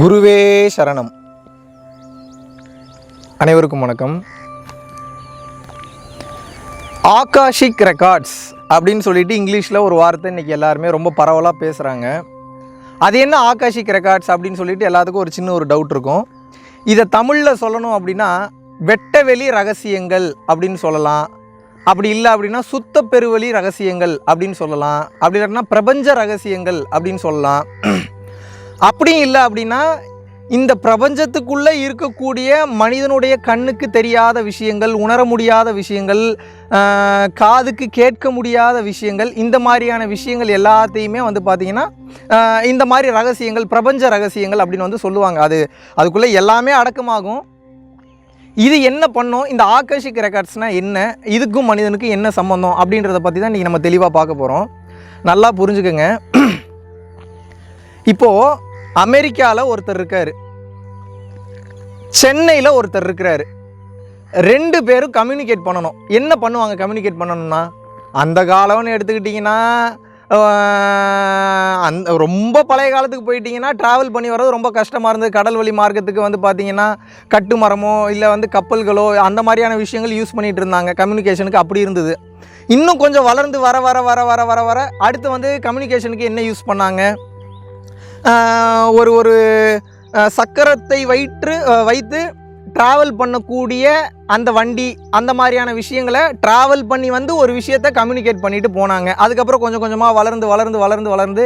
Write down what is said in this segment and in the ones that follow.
குருவே சரணம். அனைவருக்கும் வணக்கம். ஆகாஷிக் ரெக்கார்ட்ஸ் அப்படின்னு சொல்லிட்டு இங்கிலீஷில் ஒரு வார்த்தை இன்றைக்கி எல்லாருமே ரொம்ப பரவலாக பேசுகிறாங்க. அது என்ன ஆகாஷிக் ரெக்கார்ட்ஸ் அப்படின்னு சொல்லிட்டு எல்லாத்துக்கும் ஒரு சின்ன ஒரு டவுட் இருக்கும். இதை தமிழில் சொல்லணும் அப்படின்னா வெட்டவெளி ரகசியங்கள் அப்படின்னு சொல்லலாம். அப்படி இல்லை அப்படின்னா சுத்த பெருவெளி ரகசியங்கள் அப்படின்னு சொல்லலாம். அப்படி இல்லைன்னா பிரபஞ்ச ரகசியங்கள் அப்படின்னு சொல்லலாம். அப்படி இல்லை அப்படின்னா இந்த பிரபஞ்சத்துக்குள்ளே இருக்கக்கூடிய மனிதனுடைய கண்ணுக்கு தெரியாத விஷயங்கள், உணர முடியாத விஷயங்கள், காதுக்கு கேட்க முடியாத விஷயங்கள், இந்த மாதிரியான விஷயங்கள் எல்லாத்தையுமே வந்து பார்த்திங்கன்னா இந்த மாதிரி ரகசியங்கள், பிரபஞ்ச ரகசியங்கள் அப்படின்னு வந்து சொல்லுவாங்க. அதுக்குள்ளே எல்லாமே அடக்கமாகும். இது என்ன பண்ணோம், இந்த ஆகாஷிக் ரெக்கார்ட்ஸ்னால் என்ன, இதுக்கும் மனிதனுக்கும் என்ன சம்மந்தம் அப்படின்றத பற்றி தான் இன்றைக்கி நம்ம தெளிவாக பார்க்க போகிறோம். நல்லா புரிஞ்சுக்கோங்க. இப்போது அமெரிக்காவில் ஒருத்தர் இருக்கார், சென்னையில் ஒருத்தர் இருக்கிறாரு. ரெண்டு பேரும் கம்யூனிகேட் பண்ணணும். என்ன பண்ணுவாங்க கம்யூனிகேட் பண்ணணும்னா? அந்த காலம்னு எடுத்துக்கிட்டிங்கன்னா ரொம்ப பழைய காலத்துக்கு போயிட்டிங்கன்னா ட்ராவல் பண்ணி வர்றது ரொம்ப கஷ்டமாக இருந்தது. கடல் வழி மார்க்கத்துக்கு வந்து பார்த்திங்கன்னா கட்டு மரமோ இல்லை வந்து கப்பல்களோ அந்த மாதிரியான விஷயங்கள் யூஸ் பண்ணிகிட்டு இருந்தாங்க. கம்யூனிகேஷனுக்கு அப்படி இருந்தது. இன்னும் கொஞ்சம் வளர்ந்து வர வர வர வர வர வர அடுத்து வந்து கம்யூனிகேஷனுக்கு என்ன யூஸ் பண்ணாங்க? ஒரு சக்கரத்தை வைத்து ட்ராவல் பண்ணக்கூடிய அந்த வண்டி, அந்த மாதிரியான விஷயங்களை ட்ராவல் பண்ணி வந்து ஒரு விஷயத்தை கம்யூனிகேட் பண்ணிட்டு போனாங்க. அதுக்கப்புறம் கொஞ்சம் கொஞ்சமாக வளர்ந்து வளர்ந்து வளர்ந்து வளர்ந்து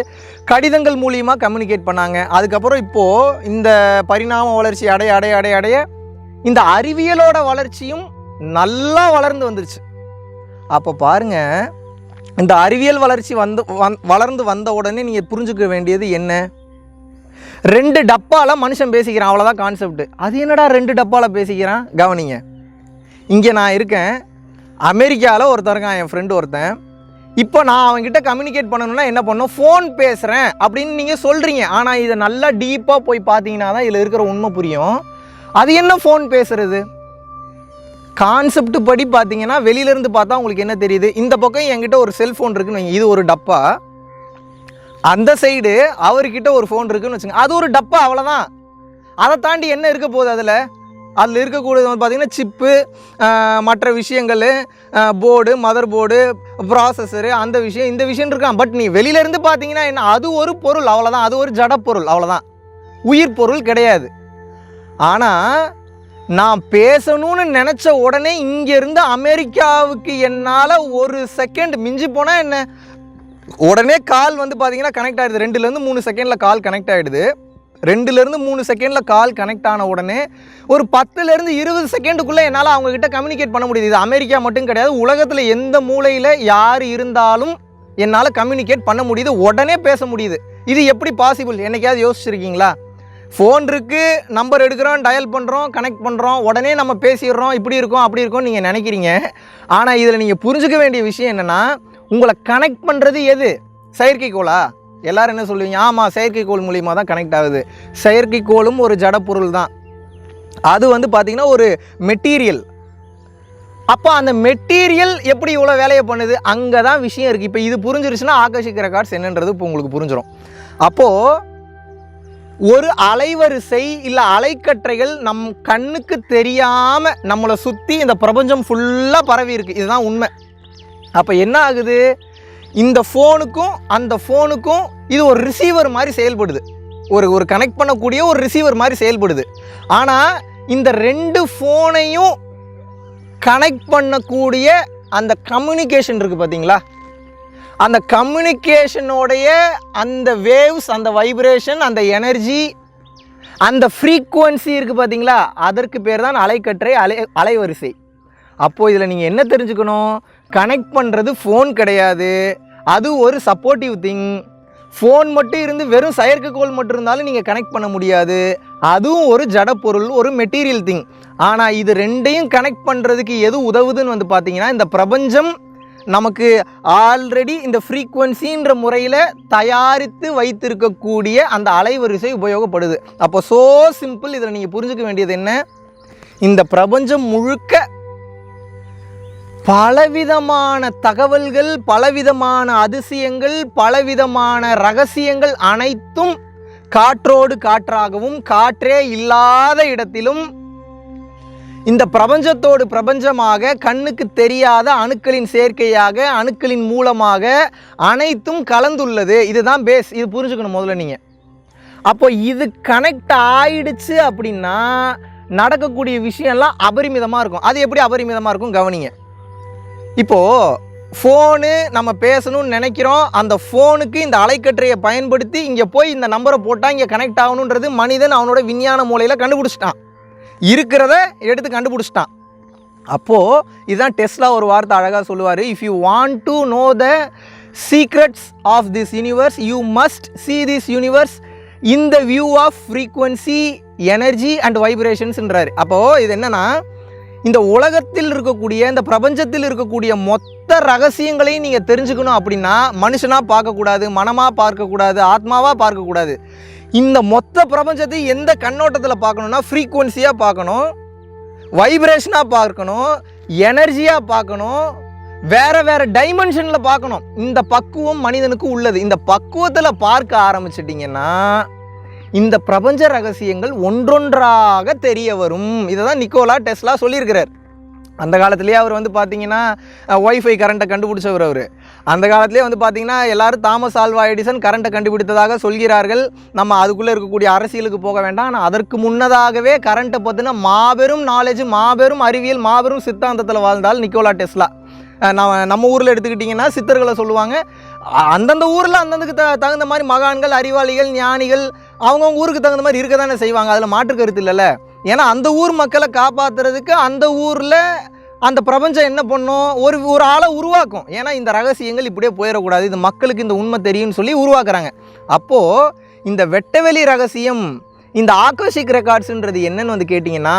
கடிதங்கள் மூலியமாக கம்யூனிகேட் பண்ணாங்க. அதுக்கப்புறம் இப்போது இந்த பரிணாம வளர்ச்சி அடைய அடைய அடைய அடைய இந்த அறிவியலோட வளர்ச்சியும் நல்லா வளர்ந்து வந்துருச்சு. அப்போ பாருங்கள், இந்த அறிவியல் வளர்ச்சி வளர்ந்து வந்த உடனே நீங்கள் புரிஞ்சுக்க வேண்டியது என்ன? 2 டப்பாவில் மனுஷன் பேசிக்கிறான், அவ்வளோதான் கான்செப்ட். அது என்னடா 2 டப்பாவில் பேசிக்கிறான்? கவனிங்க. இங்கே நான் இருக்கேன், அமெரிக்காவில் ஒருத்தன் இருக்கான், என் ஃப்ரெண்டு ஒருத்தன். இப்போ நான் அவன்கிட்ட கம்யூனிகேட் பண்ணணும்னா என்ன பண்ணணும்? ஃபோன் பேசுகிறேன் அப்படின்னு நீங்கள் சொல்கிறீங்க. ஆனால் இதை நல்லா டீப்பாக போய் பார்த்தீங்கன்னா தான் இதில் இருக்கிற உண்மை புரியும். அது என்ன ஃபோன் பேசுகிறது? கான்செப்ட் படி பார்த்தீங்கன்னா வெளியிலேருந்து பார்த்தா உங்களுக்கு என்ன தெரியுது? இந்த பக்கம் என்கிட்ட ஒரு செல்ஃபோன் இருக்குன்னு வைங்க, இது ஒரு டப்பா. அந்த சைடு அவர்கிட்ட ஒரு ஃபோன் இருக்குன்னு வச்சுங்க, அது ஒரு டப்பா, அவ்வளோதான். அதை தாண்டி என்ன இருக்க போகுது? அதில் இருக்கக்கூடியது வந்து பார்த்திங்கன்னா சிப்பு, மற்ற விஷயங்கள், போர்டு, மதர் போர்டு, ப்ராசஸரு, அந்த விஷயம் இந்த விஷயம் இருக்கான். பட் நீ வெளியிலேருந்து பார்த்தீங்கன்னா என்ன? அது ஒரு பொருள், அவ்வளோதான். அது ஒரு ஜட பொருள், அவ்வளோதான். உயிர் பொருள் கிடையாது. ஆனால் நான் பேசணும்னு நினச்ச உடனே இங்கேருந்து அமெரிக்காவுக்கு என்னால் ஒரு செகண்ட் மிஞ்சி போனால் என்ன, உடனே கால் வந்து பார்த்தீங்கன்னா கனெக்ட் ஆகிடுது. 2லேருந்து 3 செகண்டில் கால் கனெக்ட் ஆகிடுது. 2லேருந்து 3 செகண்டில் கால் கனெக்ட் ஆன உடனே ஒரு 10லேருந்து 20 செகண்டுக்குள்ளே என்னால் அவங்கக்கிட்ட கம்யூனிகேட் பண்ண முடியுது. இது அமெரிக்கா மட்டும் கிடையாது, உலகத்தில் எந்த மூலையில் யார் இருந்தாலும் என்னால் கம்யூனிகேட் பண்ண முடியுது, உடனே பேச முடியுது. இது எப்படி பாசிபிள்? என்னைக்காவது யோசிச்சிருக்கீங்களா? ஃபோன் இருக்குது, நம்பர் எடுக்கிறோம், டயல் பண்ணுறோம், கனெக்ட் பண்ணுறோம், உடனே நம்ம பேசிடுறோம், இப்படி இருக்கோம் அப்படி இருக்கோம் நீங்கள் நினைக்கிறீங்க. ஆனால் இதில் நீங்கள் புரிஞ்சுக்க வேண்டிய விஷயம் என்னென்னா, உங்களை கனெக்ட் பண்ணுறது எது? செயற்கைக்கோளா? எல்லோரும் என்ன சொல்லுவீங்க? ஆமாம், செயற்கைக்கோள் மூலியமாக தான் கனெக்ட் ஆகுது. செயற்கைக்கோளும் ஒரு ஜட பொருள் தான். அது வந்து பார்த்திங்கன்னா ஒரு மெட்டீரியல். அப்போ அந்த மெட்டீரியல் எப்படி இவ்வளோ வேலையை பண்ணுது? அங்கே தான் விஷயம் இருக்குது. இப்போ இது புரிஞ்சிருச்சுன்னா ஆகாஷிக் ரெக்கார்ட்ஸ் என்னன்றது இப்போ உங்களுக்கு புரிஞ்சிடும். அப்போது ஒரு அலைவரிசை இல்லை அலைக்கற்றைகள் நம் கண்ணுக்கு தெரியாமல் நம்மளை சுற்றி இந்த பிரபஞ்சம் ஃபுல்லாக பரவி இருக்குது. இதுதான் உண்மை. அப்போ என்ன ஆகுது? இந்த ஃபோனுக்கும் அந்த ஃபோனுக்கும் இது ஒரு ரிசீவர் மாதிரி செயல்படுது. ஒரு கனெக்ட் பண்ணக்கூடிய ஒரு ரிசீவர் மாதிரி செயல்படுது. ஆனால் இந்த 2 ஃபோனையும் கனெக்ட் பண்ணக்கூடிய அந்த கம்யூனிகேஷன் இருக்குது பார்த்தீங்களா? அந்த கம்யூனிகேஷனோடைய அந்த வேவ்ஸ், அந்த வைப்ரேஷன், அந்த எனர்ஜி, அந்த ஃப்ரீக்குவன்சி இருக்குது பார்த்தீங்களா? அதற்கு பேர் தான் அலைக்கற்றை, அலைவரிசை. அப்போது இதில் நீங்கள் என்ன தெரிஞ்சுக்கணும்? கனெக்ட் பண்ணுறது ஃபோன் கிடையாது, அது ஒரு சப்போர்ட்டிவ் திங். ஃபோன் மட்டும் இருந்து வெறும் செயற்கைக்கோள் மட்டும் இருந்தாலும் நீங்கள் கனெக்ட் பண்ண முடியாது. அதுவும் ஒரு ஜட பொருள், ஒரு மெட்டீரியல் திங். ஆனால் இது 2ஐயும் கனெக்ட் பண்ணுறதுக்கு எது உதவுதுன்னு வந்து பார்த்தீங்கன்னா, இந்த பிரபஞ்சம் நமக்கு ஆல்ரெடி இந்த ஃப்ரீக்குவன்சின்ற முறையில் தயாரித்து வைத்திருக்கக்கூடிய அந்த அலைவரிசை உபயோகப்படுது. அப்போ ஸோ சிம்பிள். இதில் நீங்கள் புரிஞ்சுக்க வேண்டியது என்ன? இந்த பிரபஞ்சம் முழுக்க பலவிதமான தகவல்கள், பலவிதமான அதிசயங்கள், பலவிதமான ரகசியங்கள் அனைத்தும் காற்றோடு காற்றாகவும் காற்றே இல்லாத இடத்திலும் இந்த பிரபஞ்சத்தோடு பிரபஞ்சமாக கண்ணுக்கு தெரியாத அணுக்களின் சேர்க்கையாக அணுக்களின் மூலமாக அனைத்தும் கலந்துள்ளது. இதுதான் பேஸ். இது புரிஞ்சுக்கணும் முதல்ல நீங்கள். அப்போ இது கனெக்ட் ஆயிடுச்சு அப்படின்னா நடக்கக்கூடிய விஷயம்லாம் அபரிமிதமாக இருக்கும். அது எப்படி அபரிமிதமாக இருக்கும் கவனிங்க. இப்போது ஃபோனு நம்ம பேசணும்னு நினைக்கிறோம். அந்த ஃபோனுக்கு இந்த அலைக்கற்றையை பயன்படுத்தி இங்கே போய் இந்த நம்பரை போட்டால் இங்கே கனெக்ட் ஆகணுன்றது மனிதன் அவனோட விஞ்ஞான மூலையில் கண்டுபிடிச்சிட்டான். இருக்கிறத எடுத்து கண்டுபிடிச்சிட்டான். அப்போது இதுதான் டெஸ்லா ஒரு வார்த்தை அழகாக சொல்லுவார். If you want to know the secrets of this universe you must see this universe in the view of frequency energy and வைப்ரேஷன்ஸ்ன்றாரு. அப்போது இது என்னென்னா, இந்த உலகத்தில் இருக்கக்கூடிய இந்த பிரபஞ்சத்தில் இருக்கக்கூடிய மொத்த ரகசியங்களையும் நீங்கள் தெரிஞ்சுக்கணும் அப்படின்னா மனுஷனாக பார்க்கக்கூடாது, மனமாக பார்க்கக்கூடாது, ஆத்மாவாக பார்க்கக்கூடாது. இந்த மொத்த பிரபஞ்சத்தை எந்த கண்ணோட்டத்தில் பார்க்கணுன்னா ஃப்ரீக்குவன்சியாக பார்க்கணும், வைப்ரேஷனாக பார்க்கணும், எனர்ஜியாக பார்க்கணும், வேறு வேறு டைமென்ஷனில் பார்க்கணும். இந்த பக்குவம் மனிதனுக்கு உள்ளது. இந்த பக்குவத்தில் பார்க்க ஆரம்பிச்சிட்டிங்கன்னா இந்த பிரபஞ்ச ரகசியங்கள் ஒன்றொன்றாக தெரிய வரும். இதை தான் நிக்கோலா டெஸ்லா சொல்லியிருக்கிறார். அந்த காலத்துலேயே அவர் வந்து பார்த்திங்கன்னா ஒய்ஃபை கரண்ட்டை கண்டுபிடிச்சவர். அவர் அந்த காலத்துலேயே வந்து பார்த்திங்கன்னா எல்லோரும் தாமஸ் ஆல்வா எடிசன் கரண்ட்டை கண்டுபிடித்ததாக சொல்கிறார்கள். நம்ம அதுக்குள்ளே இருக்கக்கூடிய அரசியலுக்கு போக வேண்டாம். ஆனால் அதற்கு முன்னதாகவே கரண்ட்டை பற்றின மாபெரும் நாலேஜ், மாபெரும் அறிவியல், மாபெரும் சித்தாந்தத்தில் வாழ்ந்தால் நிக்கோலா டெஸ்லா. நம்ம ஊரில் எடுத்துக்கிட்டிங்கன்னா சித்தர்களை சொல்லுவாங்க. அந்தந்த ஊரில் அந்தந்துக்கு தகுந்த மாதிரி மகான்கள், அறிவாளிகள், ஞானிகள் அவங்கவுங்க ஊருக்கு தகுந்த மாதிரி இருக்க தானே செய்வாங்க. அதில் மாற்று கருத்து இல்லைல்ல. ஏன்னா அந்த ஊர் மக்களை காப்பாற்றுறதுக்கு அந்த ஊரில் அந்த பிரபஞ்சம் என்ன பண்ணும், ஒரு ஆளை உருவாக்கும். ஏன்னா இந்த ரகசியங்கள் இப்படியே போயிடக்கூடாது, இது மக்களுக்கு இந்த உண்மை தெரியும்னு சொல்லி உருவாக்குறாங்க. அப்போது இந்த வெட்டவெளி ரகசியம், இந்த ஆகாஷிக் ரெக்கார்ட்ஸுன்றது என்னன்னு வந்து கேட்டிங்கன்னா,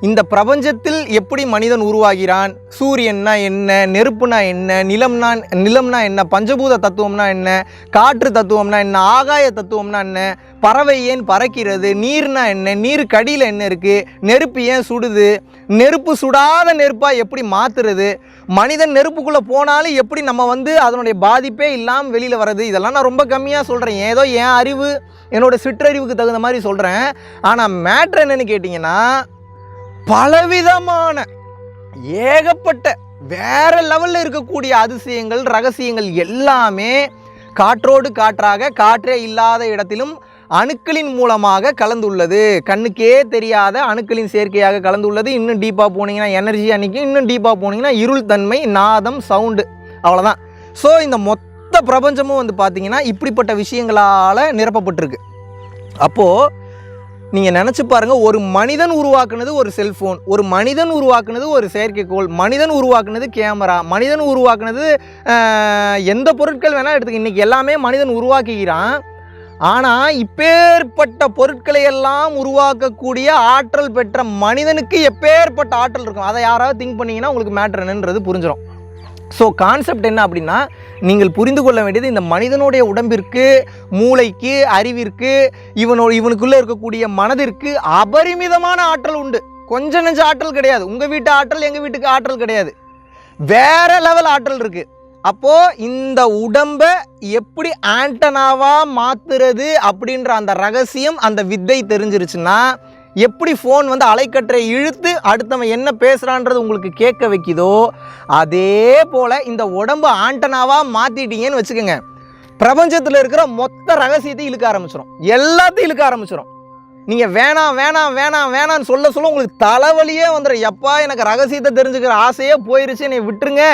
இந்த பிரபஞ்சத்தில் எப்படி மனிதன் உருவாகிறான், சூரியன்னா என்ன, நெருப்புனா என்ன, நிலம்னா என்ன, பஞ்சபூத தத்துவம்னா என்ன, காற்று தத்துவம்னா என்ன, ஆகாய தத்துவம்னா என்ன, பறவை ஏன் பறக்கிறது, நீர்னா என்ன, நீருக்கு அடியில் என்ன இருக்குது, நெருப்பு ஏன் சுடுது, நெருப்பு சுடாத நெருப்பாக எப்படி மாற்றுறது, மனிதன் நெருப்புக்குள்ளே போனாலும் எப்படி நம்ம வந்து அதனுடைய பாதிப்பே இல்லாமல் வெளியில் வர்றது. இதெல்லாம் நான் ரொம்ப கம்மியாக சொல்கிறேன். ஏதோ என் அறிவு, என்னோடய சிற்றறிவுக்கு தகுந்த மாதிரி சொல்கிறேன். ஆனால் மேட்ரு என்னென்னு கேட்டிங்கன்னா, பலவிதமான ஏகப்பட்ட வேற லெவலில் இருக்கக்கூடிய அதிசயங்கள், ரகசியங்கள் எல்லாமே காற்றோடு காற்றாக காற்றே இல்லாத இடத்திலும் அணுக்களின் மூலமாக கலந்துள்ளது. கண்ணுக்கே தெரியாத அணுக்களின் சேர்க்கையாக கலந்துள்ளது. இன்னும் டீப்பாக போனீங்கன்னா எனர்ஜி அன்றைக்கி, இன்னும் டீப்பாக போனீங்கன்னா இருள் தன்மை, நாதம், சவுண்டு, அவ்வளோதான். ஸோ இந்த மொத்த பிரபஞ்சமும் வந்து பார்த்திங்கன்னா இப்படிப்பட்ட விஷயங்களால் நிரப்பப்பட்டிருக்கு. அப்போது நீங்கள் நினச்சி பாருங்கள், ஒரு மனிதன் உருவாக்குனது ஒரு செல்ஃபோன், ஒரு மனிதன் உருவாக்குனது ஒரு செயற்கைக்கோள், மனிதன் உருவாக்குனது கேமரா, மனிதன் உருவாக்குனது எந்த பொருட்கள் வேணால் எடுத்துக்க. இன்றைக்கி எல்லாமே மனிதன் உருவாக்குகிறான். ஆனால் இப்பேற்பட்ட பொருட்களை எல்லாம் உருவாக்கக்கூடிய ஆற்றல் பெற்ற மனிதனுக்கு எப்பேற்பட்ட ஆற்றல் இருக்கும், அதை யாராவது திங்க் பண்ணிங்கன்னா உங்களுக்கு மேட்ரு என்னன்றது புரிஞ்சிடும். ஸோ கான்செப்ட் என்ன அப்படின்னா, நீங்கள் புரிந்து கொள்ள வேண்டியது, இந்த மனிதனுடைய உடம்பிற்கு, மூளைக்கு, அறிவிற்கு, இவனுக்குள்ளே இருக்கக்கூடிய மனதிற்கு அபரிமிதமான ஆற்றல் உண்டு. கொஞ்சம் நெஞ்ச ஆற்றல் கிடையாது. உங்கள் வீட்டு ஆற்றல் எங்கள் வீட்டுக்கு ஆற்றல் கிடையாது, வேற லெவல் ஆற்றல் இருக்குது. அப்போது இந்த உடம்பை எப்படி ஆண்டனாவாக மாற்றுறது அப்படின்ற அந்த ரகசியம், அந்த வித்தை தெரிஞ்சிருச்சுன்னா, எப்படி ஃபோன் வந்து அலைக்கற்றை இழுத்து அடுத்தவன் என்ன பேசுகிறான்றது உங்களுக்கு கேட்க வைக்குதோ, அதே போல் இந்த உடம்பு ஆண்டனாவாக மாற்றிட்டீங்கன்னு வச்சுக்கோங்க, பிரபஞ்சத்தில் இருக்கிற மொத்த ரகசியத்தை இழுக்க ஆரம்பிச்சிடும், எல்லாத்தையும் இழுக்க ஆரம்பிச்சிடும். நீங்கள் வேணாம் வேணாம் வேணாம் வேணான்னு சொல்ல உங்களுக்கு தலைவலியே வந்துடும். எப்பா எனக்கு ரகசியத்தை தெரிஞ்சுக்கிற ஆசையே போயிருச்சு, என்னை விட்டுருங்க.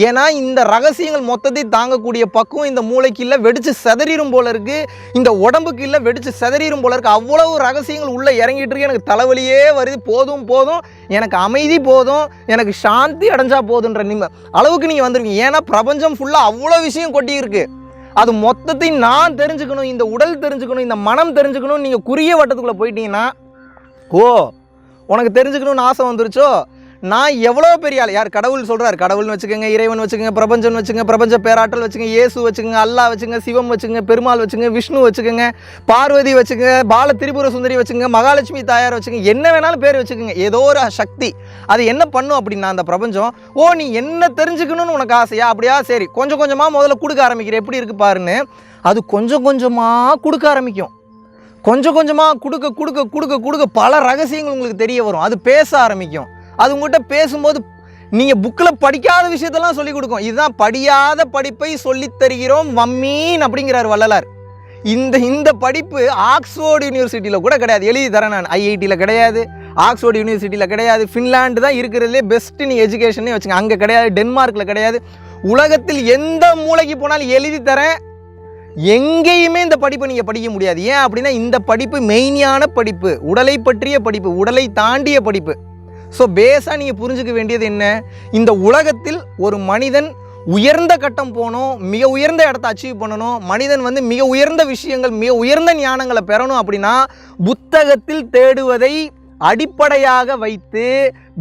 ஏன்னா இந்த ரகசியங்கள் மொத்தத்தை தாங்கக்கூடிய பக்குவம் இந்த மூளைக்கு இல்லை, வெடித்து செதறிடும் போல இருக்குது. இந்த உடம்புக்கு இல்லை, வெடித்து செதறிடும் போல இருக்குது. அவ்வளவு ரகசியங்கள் உள்ளே இறங்கிட்டு இருக்கு. எனக்கு தலைவலியே வருது. போதும் போதும், எனக்கு அமைதி போதும், எனக்கு சாந்தி அடைஞ்சா போதுன்ற அளவுக்கு நீங்கள் வந்துருக்கீங்க. ஏன்னா பிரபஞ்சம் ஃபுல்லாக அவ்வளோ விஷயம் கொட்டி இருக்குது. அது மொத்தத்தையும் நான் தெரிஞ்சுக்கணும், இந்த உடல் தெரிஞ்சுக்கணும், இந்த மனம் தெரிஞ்சுக்கணும். நீங்கள் குறுகிய வட்டத்துக்குள்ளே போயிட்டீங்கன்னா, ஓ உனக்கு தெரிஞ்சுக்கணும்னு ஆசை வந்துருச்சோ, நான் எவ்வளோ பெரிய ஆள், யார் கடவுள் சொல்கிறார், கடவுள்னு வச்சுக்கோங்க, இறைவன் வச்சுக்கோங்க, பிரபஞ்சம் வச்சுங்க, பிரபஞ்ச பேராற்றல் வச்சுங்க, இயேசு வச்சுக்கோங்க, அல்லாஹ் வச்சுங்க, சிவம் வச்சுங்க, பெருமாள் வச்சுங்க, விஷ்ணு வச்சுக்கோங்க, பார்வதி வச்சுக்கோங்க, பால திரிபுர சுந்தரி வச்சுங்க, மகாலட்சுமி தாயார் வச்சுங்க, என்ன வேணாலும் பேர் வச்சுக்கோங்க. ஏதோ ஒரு சக்தி அது என்ன பண்ணும் அப்படின்னா, அந்த பிரபஞ்சம், ஓ நீ என்ன தெரிஞ்சுக்கணும்னு உனக்கு ஆசையா, அப்படியா, சரி கொஞ்சம் கொஞ்சமாக முதல்ல கொடுக்க ஆரம்பிக்கிறேன், எப்படி இருக்குது பாருன்னு அது கொஞ்சம் கொஞ்சமாக கொடுக்க ஆரம்பிக்கும். கொஞ்சம் கொஞ்சமாக கொடுக்க கொடுக்க கொடுக்க கொடுக்க பல ரகசியங்கள் உங்களுக்கு தெரிய வரும். அது பேச ஆரம்பிக்கும். அது உங்கள்கிட்ட பேசும்போது நீங்கள் புக்கில் படிக்காத விஷயத்தெல்லாம் சொல்லிக் கொடுக்கும். இதுதான் படியாத படிப்பை சொல்லித் தருகிறோம் வம்மீன் அப்படிங்கிறார் வள்ளலார். இந்த படிப்பு ஆக்ஸ்போர்ட் யூனிவர்சிட்டியில் கூட கிடையாது. எழுதி தரேன் நான். ஐஐடியில் கிடையாது, ஆக்ஸ்போர்ட் யூனிவர்சிட்டியில் கிடையாது, ஃபின்லாண்டு தான் இருக்கிறதுலே பெஸ்ட்டு நீ எஜுகேஷனே வச்சுங்க, அங்கே கிடையாது, டென்மார்க்கில் கிடையாது. உலகத்தில் எந்த மூளைக்கு போனாலும் எழுதி தரேன், எங்கேயுமே இந்த படிப்பை நீங்கள் படிக்க முடியாது. ஏன் அப்படின்னா இந்த படிப்பு மெயினான படிப்பு, உடலை பற்றிய படிப்பு, உடலை தாண்டிய படிப்பு. ஸோ பேஸாக நீங்கள் புரிஞ்சுக்க வேண்டியது என்ன, இந்த உலகத்தில் ஒரு மனிதன் உயர்ந்த கட்டம் போகணும், மிக உயர்ந்த இடத்த அச்சீவ் பண்ணணும், மனிதன் வந்து மிக உயர்ந்த விஷயங்கள், மிக உயர்ந்த ஞானங்களை பெறணும் அப்படின்னா புத்தகத்தில் தேடுவதை அடிப்படையாக வைத்து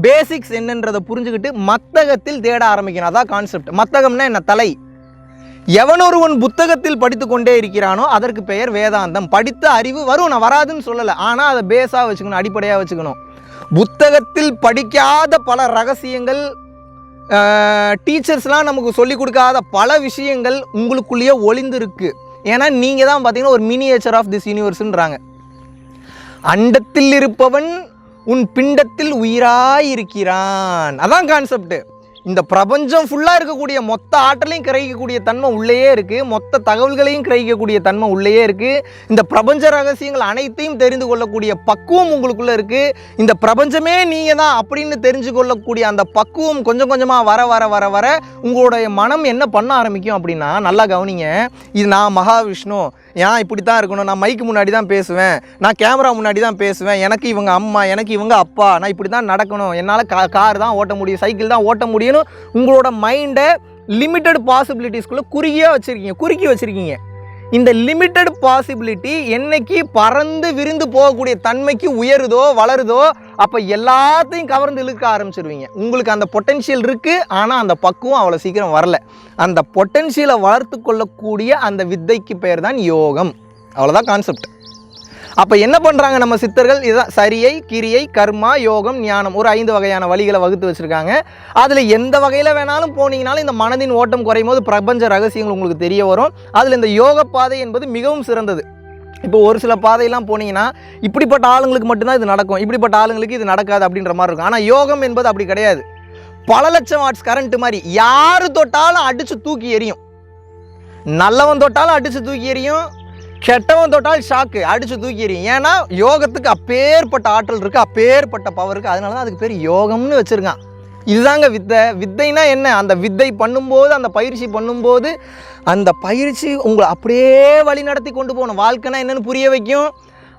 பேசிக்ஸ் என்னன்றதை புரிஞ்சுக்கிட்டு மத்தகத்தில் தேட ஆரம்பிக்கணும். அதான் கான்செப்ட். மத்தகம்னா என்ன, தலை. எவனொருவன் புத்தகத்தில் படித்து கொண்டே இருக்கிறானோ அதற்கு பெயர் வேதாந்தம். படித்த அறிவு வரும், நான் வராதுன்னு சொல்லலை, ஆனால் அதை பேஸாக வச்சுக்கணும், அடிப்படையாக வச்சுக்கணும். புத்தகத்தில் படிக்காத பல ரகசியங்கள், டீச்சர்ஸ்லாம் நமக்கு சொல்லிக் கொடுக்காத பல விஷயங்கள் உங்களுக்குள்ளேயே ஒளிந்திருக்கு. ஏன்னா நீங்கள் தான் பார்த்தீங்கன்னா ஒரு மினியேச்சர் ஆஃப் திஸ் யூனிவர்ஸ்ன்றாங்க. அண்டத்தில் இருப்பவன் உன் பிண்டத்தில் உயிராயிருக்கிறான். அதான் கான்செப்ட். இந்த பிரபஞ்சம் ஃபுல்லாக இருக்கக்கூடிய மொத்த ஆற்றலையும் கிரகிக்கக்கூடிய தன்மை உள்ளேயே இருக்குது, மொத்த தகவல்களையும் கிரகிக்கக்கூடிய தன்மை உள்ளேயே இருக்குது. இந்த பிரபஞ்ச ரகசியங்கள் அனைத்தையும் தெரிந்து கொள்ளக்கூடிய பக்குவம் உங்களுக்குள்ளே இருக்குது. இந்த பிரபஞ்சமே நீங்கள் தான் அப்படின்னு தெரிஞ்சு கொள்ளக்கூடிய அந்த பக்குவம் கொஞ்சம் கொஞ்சமாக வர வர வர வர உங்களுடைய மனம் என்ன பண்ண ஆரம்பிக்கும் அப்படின்னா, நல்லா கவனிங்க, இது நான் மகாவிஷ்ணு, ஏன் இப்படி தான் இருக்கணும், நான் மைக்கு முன்னாடி தான் பேசுவேன், நான் கேமரா முன்னாடி தான் பேசுவேன், எனக்கு இவங்க அம்மா, எனக்கு இவங்க அப்பா, நான் இப்படி தான் நடக்கணும், என்னால் கார் தான் ஓட்ட முடியும், சைக்கிள் தான் ஓட்ட முடியும்னு உங்களோட மைண்டை லிமிட்டட் பாசிபிலிட்டிஸ்குள்ளே குறுக்கி வச்சுருக்கீங்க. இந்த லிமிட்டட் பாசிபிலிட்டி என்னைக்கு பறந்து விரிந்து போகக்கூடிய தன்மைக்கு உயருதோ வளருதோ அப்போ எல்லாத்தையும் கவர்ந்து இழுக்க ஆரம்பிச்சிருவீங்க. உங்களுக்கு அந்த பொட்டென்ஷியல் இருக்குது, ஆனால் அந்த பக்குவம் அவ்வளோ சீக்கிரம் வரல. அந்த பொட்டென்ஷியலை வளர்த்து கொள்ளக்கூடிய அந்த வித்தைக்கு பெயர் தான் யோகம். அவ்வளோதான் கான்செப்ட். அப்போ என்ன பண்ணுறாங்க நம்ம சித்தர்கள், இதுதான் சரியை, கிரியை, கர்மா, யோகம், ஞானம், ஒரு 5 வகையான வழிகளை வகுத்து வச்சுருக்காங்க. அதில் எந்த வகையில் வேணாலும் போனீங்கனாலும் இந்த மனதின் ஓட்டம் குறையும் போது பிரபஞ்ச ரகசியங்கள் உங்களுக்கு தெரிய வரும். அதில் இந்த யோக பாதை என்பது மிகவும் சிறந்தது. இப்போ ஒரு சில பாதையெல்லாம் போனீங்கன்னா இப்படிப்பட்ட ஆளுங்களுக்கு மட்டும்தான் இது நடக்கும், இப்படிப்பட்ட ஆளுங்களுக்கு இது நடக்காது அப்படின்ற மாதிரி இருக்கும். ஆனால் யோகம் என்பது அப்படி கிடையாது. பல லட்சம் வாட்ஸ் கரண்ட் மாதிரி யார் தொட்டாலும் அடித்து தூக்கி எறியும். நல்லவன் தொட்டாலும் அடித்து தூக்கி எறியும், கெட்டவன் தொட்டால் ஷாக்கு அடித்து தூக்கி எறியும். ஏன்னா யோகத்துக்கு அப்பேற்பட்ட ஆற்றல் இருக்குது, அப்பேற்பட்ட பவர் இருக்குது. அதனால தான் அதுக்கு பேர் யோகம்னு வச்சுருக்கான். இதுதாங்க வித்தை. வித்தைனா என்ன, அந்த வித்தை பண்ணும்போது, அந்த பயிற்சி பண்ணும்போது அந்த பயிற்சி உங்களை அப்படியே வழி நடத்தி கொண்டு போகணும். வாழ்க்கைனா என்னென்னு புரிய வைக்கும்.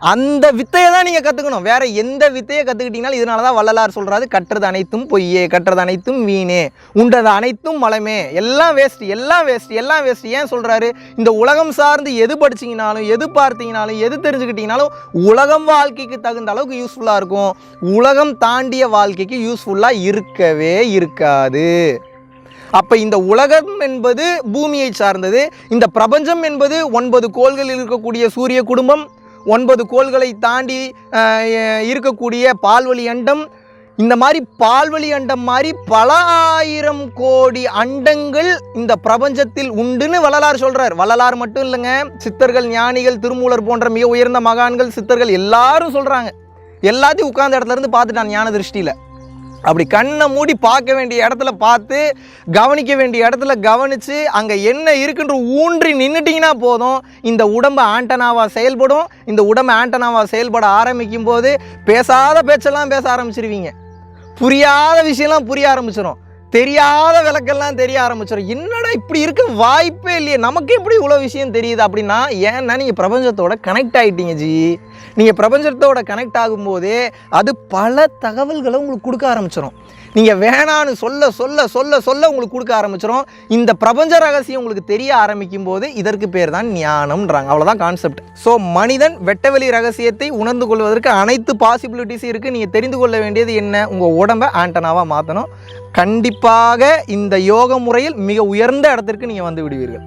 அந்த வித்தையை தான் நீங்கள் கற்றுக்கணும். வேறு எந்த வித்தையை கற்றுக்கிட்டீங்கனாலும், இதனால தான் வள்ளலார் சொல்கிறாரு, கற்றது அனைத்தும் பொய்யே, கற்றது அனைத்தும் வீணே, உண்டது அனைத்தும் மலமே, எல்லாம் வேஸ்ட்டு, எல்லாம் வேஸ்ட்டு, எல்லாம் வேஸ்ட்டு. ஏன் சொல்கிறாரு, இந்த உலகம் சார்ந்து எது படிச்சிங்கனாலும், எது பார்த்தீங்கனாலும், எது தெரிஞ்சுக்கிட்டீங்கனாலும் உலகம் வாழ்க்கைக்கு தகுந்த அளவுக்கு யூஸ்ஃபுல்லாக இருக்கும். உலகம் தாண்டிய வாழ்க்கைக்கு யூஸ்ஃபுல்லாக இருக்கவே இருக்காது. அப்போ இந்த உலகம் என்பது பூமியை சார்ந்தது. இந்த பிரபஞ்சம் என்பது 9 கோள்களில் இருக்கக்கூடிய சூரிய குடும்பம், 9 கோள்களை தாண்டி இருக்கக்கூடிய பால்வழி அண்டம். இந்த மாதிரி பால்வழி அண்டம் மாதிரி பல ஆயிரம் கோடி அண்டங்கள் இந்த பிரபஞ்சத்தில் உண்டுன்னு வள்ளலார் சொல்கிறார். வள்ளலார் மட்டும் இல்லைங்க, சித்தர்கள், ஞானிகள், திருமூலர் போன்ற மிக உயர்ந்த மகான்கள், சித்தர்கள் எல்லாரும் சொல்கிறாங்க. எல்லாத்தையும் உட்கார்ந்த இடத்துல இருந்து பார்த்துட்டான் ஞான திருஷ்டியில். அப்படி கண்ணை மூடி பார்க்க வேண்டிய இடத்துல பார்த்து, கவனிக்க வேண்டிய இடத்துல கவனித்து, அங்கே என்ன இருக்குன்ற ஊன்றி நின்றுட்டிங்கன்னா போதும், இந்த உடம்பு ஆண்டனாவாக செயல்படும். இந்த உடம்பு ஆண்டனாவாக செயல்பட ஆரம்பிக்கும் போது பேசாத பேச்செல்லாம் பேச ஆரம்பிச்சிருவீங்க, புரியாத விஷயம்லாம் புரிய ஆரம்பிச்சிடும், தெரியாத விளக்கெல்லாம் தெரிய ஆரம்பிச்சிடும். என்னடா இப்படி இருக்க வாய்ப்பே இல்லையே, நமக்கு எப்படி இவ்வளோ விஷயம் தெரியுது அப்படின்னா, ஏன்னா நீங்கள் பிரபஞ்சத்தோட கனெக்ட் ஆகிட்டீங்க ஜி. நீங்கள் பிரபஞ்சத்தோட கனெக்ட் ஆகும்போதே அது பல தகவல்களை உங்களுக்கு கொடுக்க ஆரம்பிச்சிடும். நீங்கள் வேணான்னு சொல்ல சொல்ல சொல்ல சொல்ல உங்களுக்கு கொடுக்க ஆரம்பிச்சிடும். இந்த பிரபஞ்ச ரகசியம் உங்களுக்கு தெரிய ஆரம்பிக்கும் போது இதற்கு பேர் தான் ஞானம்ன்றாங்க. அவ்வளோதான் கான்செப்ட். ஸோ மனிதன் வெட்டவெளி ரகசியத்தை உணர்ந்து கொள்வதற்கு அனைத்து பாசிபிலிட்டிஸும் இருக்குது. நீங்கள் தெரிந்து கொள்ள வேண்டியது என்ன, உங்கள் உடம்பை ஆண்டனாவாக மாற்றணும். கண்டிப்பாக இந்த யோக முறையில் மிக உயர்ந்த இடத்திற்கு நீங்கள் வந்து விடுவீர்கள்.